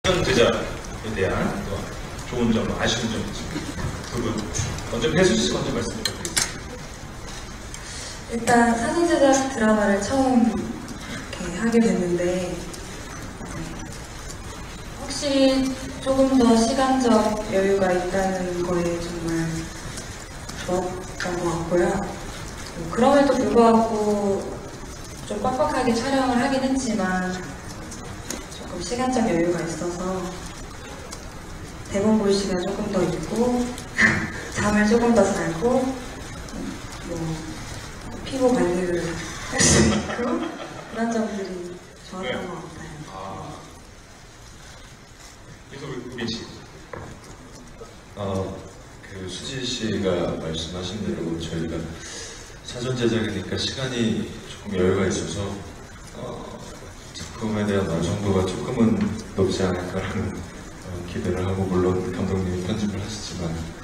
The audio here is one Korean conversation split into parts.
제작에 대한 좋은 점, 아쉬운 점 두 분 먼저 배수 씨 먼저 말씀 부탁드리겠습니다. 일단 사진 제작 드라마를 처음 이렇게 하게 됐는데 확실히 조금 더 시간적 여유가 있다는 거에 정말 좋았던 것 같고요. 그럼에도 불구하고 좀 빡빡하게 촬영을 하긴 했지만 조금 시간적 여유가 있어서 대본 볼 시간 조금 더 있고 잠을 조금 더 자고 뭐 피부 관리를 할 수 있고 그런 점들이 좋았던 것 같아요. 그래서 우리 씨. 그 수지 씨가 말씀하신 대로 저희가 사전 제작이니까 시간이 조금 여유가 있어서 작품에 대한 완성도가 조금은 높지 않을까라는 기대를 하고, 물론 감독님이 편집을 하시지만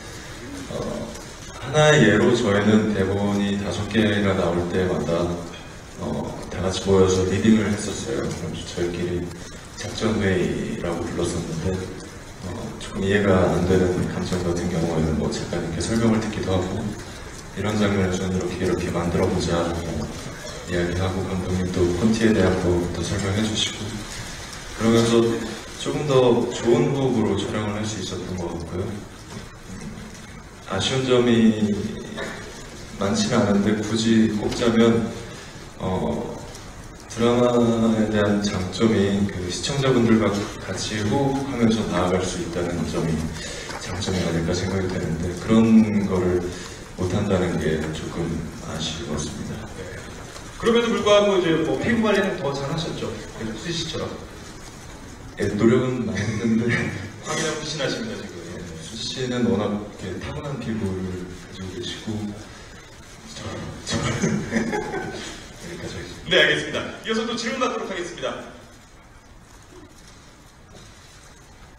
하나의 예로 저희는 대본이 5개가 나올 때마다 다 같이 모여서 리딩을 했었어요. 그래서 저희끼리 작전회의라고 불렀었는데 조금 이해가 안 되는 감정 같은 경우에는 뭐 작가님께 설명을 듣기도 하고, 이런 장면에서는 이렇게 만들어보자 이야기하고, 감독님도 콘티에 대한 것도 설명해 주시고, 그러면서 조금 더 좋은 호흡으로 촬영을 할 수 있었던 것 같고요. 아쉬운 점이 많지는 않은데 굳이 꼽자면 드라마에 대한 장점이 그 시청자분들과 같이 호흡하면서 나아갈 수 있다는 점이 장점이 아닐까 생각이 되는데, 그런 거를 못한다는 게 조금 아쉬웠습니다. 네. 그럼에도 불구하고 이제 뭐 피부 관리는 더 잘하셨죠. 수지 씨처럼. 예, 노력은 많이 했는데 화면 푸신하십니다 지금. 수지 씨는 워낙 이렇게 타고난 피부를 가지고 계시고 여기까지 하겠습니다. 네, 알겠습니다. 이어서 또 질문 받도록 하겠습니다.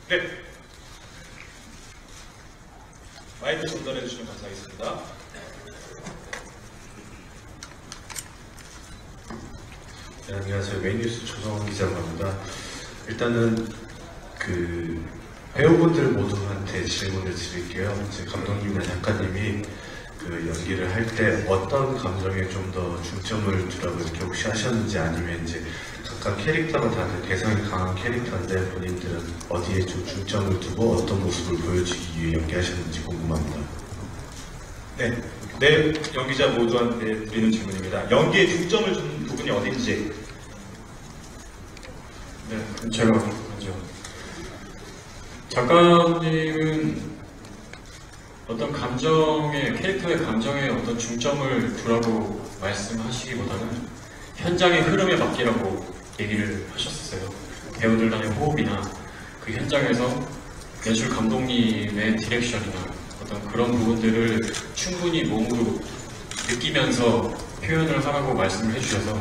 네. 마이크 전달해 주시면 감사하겠습니다. 네, 안녕하세요. 메인뉴스 조성원 기자라고 합니다. 일단은 그 배우분들 모두한테 질문을 드릴게요. 이제 감독님이나 작가님이 그 연기를 할 때 어떤 감정에 좀 더 중점을 두라고 이렇게 혹시 하셨는지, 아니면 이제 각각 캐릭터가 다들 개성이 강한 캐릭터인데 본인들은 어디에 좀 중점을 두고 어떤 모습을 보여주기 위해 연기하셨는지 궁금합니다. 네, 네 연기자 모두한테 드리는 질문입니다. 연기에 중점을 둔 부분이 어딘지. 네, 제가 먼저. 작가님은 어떤 감정에, 캐릭터의 감정에 어떤 중점을 두라고 말씀하시기보다는 현장의 흐름에 맡기라고 얘기를 하셨어요. 배우들 간의 호흡이나 그 현장에서 연출 감독님의 디렉션이나 어떤 그런 부분들을 충분히 몸으로 느끼면서 표현을 하라고 말씀을 해주셔서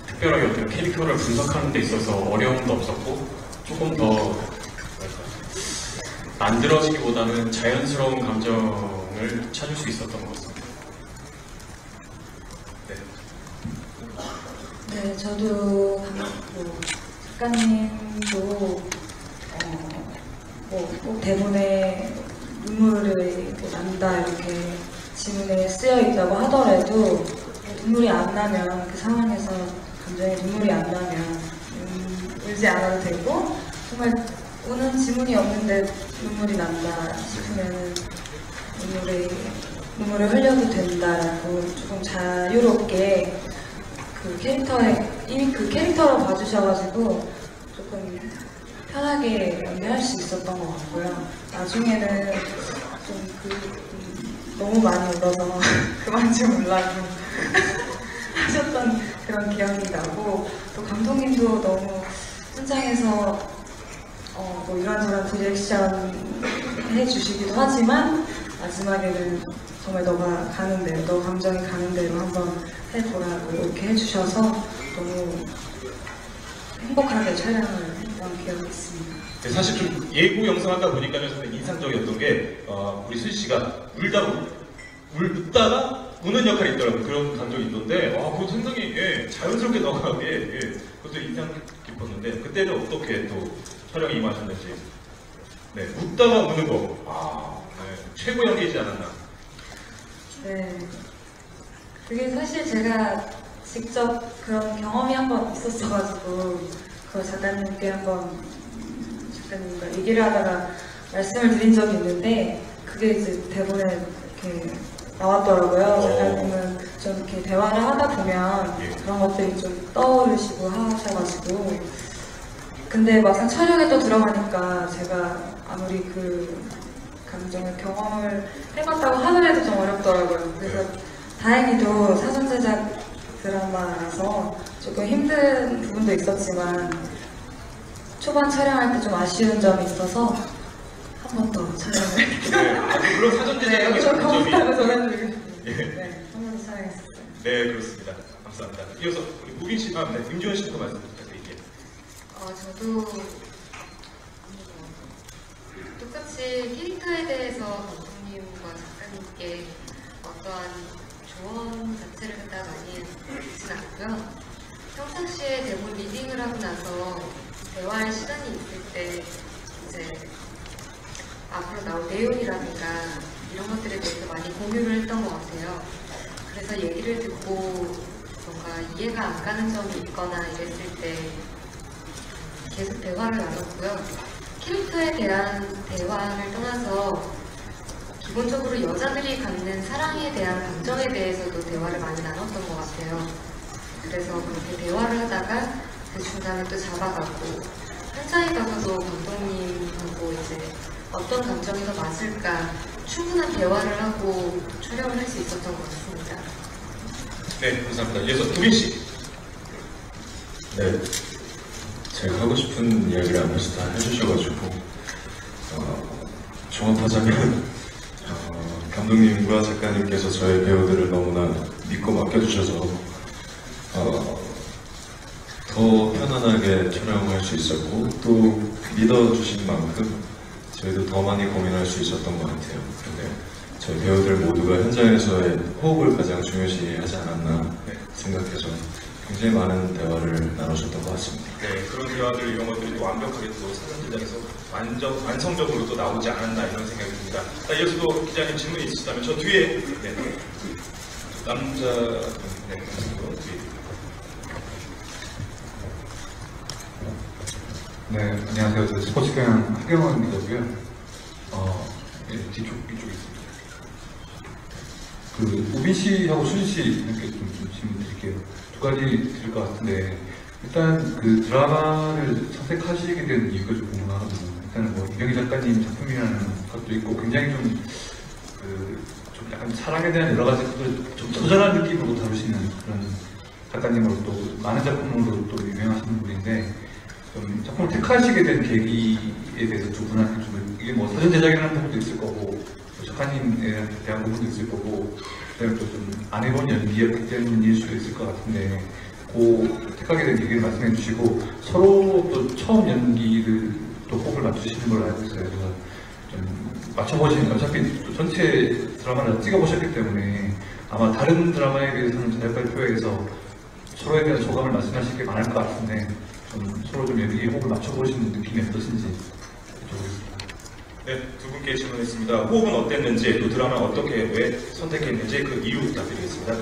특별하게 어떤 캐릭터를 분석하는 데 있어서 어려움도 없었고, 조금 더 만들어지기보다는 자연스러운 감정을 찾을 수 있었던 것 같습니다. 네, 저도 뭐 작가님도 꼭 대본에 눈물을 난다 이렇게 지문에 쓰여 있다고 하더라도 눈물이 안 나면, 그 상황에서 감정에 눈물이 안 나면 울지 않아도 되고, 정말 우는 지문이 없는데 눈물이 난다 싶으면 눈물을 흘려도 된다라고 조금 자유롭게 이미 그 캐릭터로 봐주셔가지고 조금 편하게 연기할 수 있었던 것 같고요. 나중에는 너무 많이 울어서 그만 좀 울라고 하셨던 그런 기억이 나고, 또 감독님도 너무 현장에서 뭐 이런저런 디렉션 해주시기도 하지만 마지막에는 정말 너가 가는 대로, 너 감정이 가는 대로 한번 해보라고 이렇게 해주셔서 너무 행복하게 촬영을 했던 기억이 있습니다. 네, 사실 좀 예고 영상 하다 보니까 상당히 인상적이었던 게 우리 수지 씨가 웃다가 우는 역할이 있더라고요. 그런 감정이 있던데 그거 상당히 자연스럽게 나가게 그것도 인상 깊었는데, 그때는 어떻게 또 촬영에 임하셨는지. 네, 웃다가 우는 거. 네, 최고 연기이지 않았나. 네. 그게 사실 제가 직접 그런 경험이 한 번 있었어가지고, 그 작가님께 한번 작가님과 얘기를 하다가 말씀을 드린 적이 있는데, 그게 이제 대본에 이렇게 나왔더라고요. 작가님은 좀 이렇게 대화를 하다 보면 그런 것들이 좀 떠오르시고 하셔가지고. 근데 막상 촬영에 또 들어가니까 제가 아무리 그 감정을 경험을 해봤다고 하더라도 좀 어렵더라고요. 그래서 다행히도 사전 제작 드라마라서 조금 힘든 부분도 있었지만 초반 촬영할 때 좀 아쉬운 점이 있어서 한 번 더 촬영을 네, 물론 사전 제작에 좀 장점이. 고맙다고 전해드리고 예. 네, 한 번 더 촬영했었어요. 네, 그렇습니다. 감사합니다. 이어서 우리 무빈 씨, 네, 임지원 씨부터 말씀 부탁드릴게요. 저도 똑같이 캐릭터에 대해서 감독님과 작가님께 어떠한 조언 자체를 갖다 많이 듣진 않고요. 평상시에 대본 리딩을 하고 나서 대화할 시간이 있을 때 이제 앞으로 나올 내용이라든가 이런 것들에 대해서 많이 공유를 했던 것 같아요. 그래서 얘기를 듣고 뭔가 이해가 안 가는 점이 있거나 이랬을 때 계속 대화를 나눴고요. 캐릭터에 대한 대화를 떠나서 기본적으로 여자들이 갖는 사랑에 대한 감정에 대해서도 대화를 많이 나눴던 것 같아요. 그래서 그렇게 대화를 하다가 그 중간에 또 잡아가고 현장에 가서도 감독님하고 이제 어떤 감정이 더 맞을까 충분한 대화를 하고 촬영을 할 수 있었던 것 같습니다. 네, 감사합니다. 이어서 두빈 씨. 네, 제가 하고 싶은 이야기를 아무래도 다 해주셔가지고 종합하자면 감독님과 작가님께서 저의 배우들을 너무나 믿고 맡겨주셔서 더 편안하게 촬영할 수 있었고 또 믿어주신 만큼 저희도 더 많이 고민할 수 있었던 것 같아요. 근데 저희 배우들 모두가 현장에서의 호흡을 가장 중요시하지 않았나 생각해서 굉장히 많은 대화를 나누셨던 것 같습니다. 네, 그런 대화들 이런 것들이 또 완벽하게 또 사전 제작에서 완성적으로 또 나오지 않았나 이런 생각이 듭니다. 자, 이어서 또 기자님 질문이 있으시다면 저 뒤에 남자 뒤에. 네, 안녕하세요. 저 스포츠 경영 하경원 기자고요. 이쪽에 있습니다. 우빈 씨하고 수진 씨께 좀 질문 드릴게요. 두 가지 드릴 것 같은데, 일단 그 드라마를 선택하시게 된 이유가 좀 궁금하거든요. 일단은 뭐 이병희 작가님 작품이라는 것도 있고, 굉장히 좀 약간 사랑에 대한 여러 가지 것들 좀 처절한 느낌으로 다루시는 그런 작가님으로 또 많은 작품으로 또 유명하신 분인데, 좀 작품을 택하시게 된 계기에 대해서 두 분한테 좀 이게 뭐 사전 제작이라는 부분도 있을 거고 작가님에 대한 부분도 있을 거고 그다음에 또 좀 안 해본 연기였기 때문일 수도 있을 것 같은데 그 택하게 된 계기를 말씀해 주시고 서로 또 처음 연기를 또 호흡을 맞추시는 걸로 알고 있어요. 그래서 좀 맞춰보시는 어차피 또 전체 드라마를 찍어보셨기 때문에 아마 다른 드라마에 비해서는 제작 발표회에서 서로에 대한 소감을 말씀하실 게 많을 것 같은데 좀 서로 좀 연기 호흡을 맞춰보시는 느낌이 어떠신지 여쭤보겠습니다. 네, 두 분께 질문했습니다. 호흡은 어땠는지, 또 드라마 어떻게 왜 선택했는지 그 이유 부탁드리겠습니다.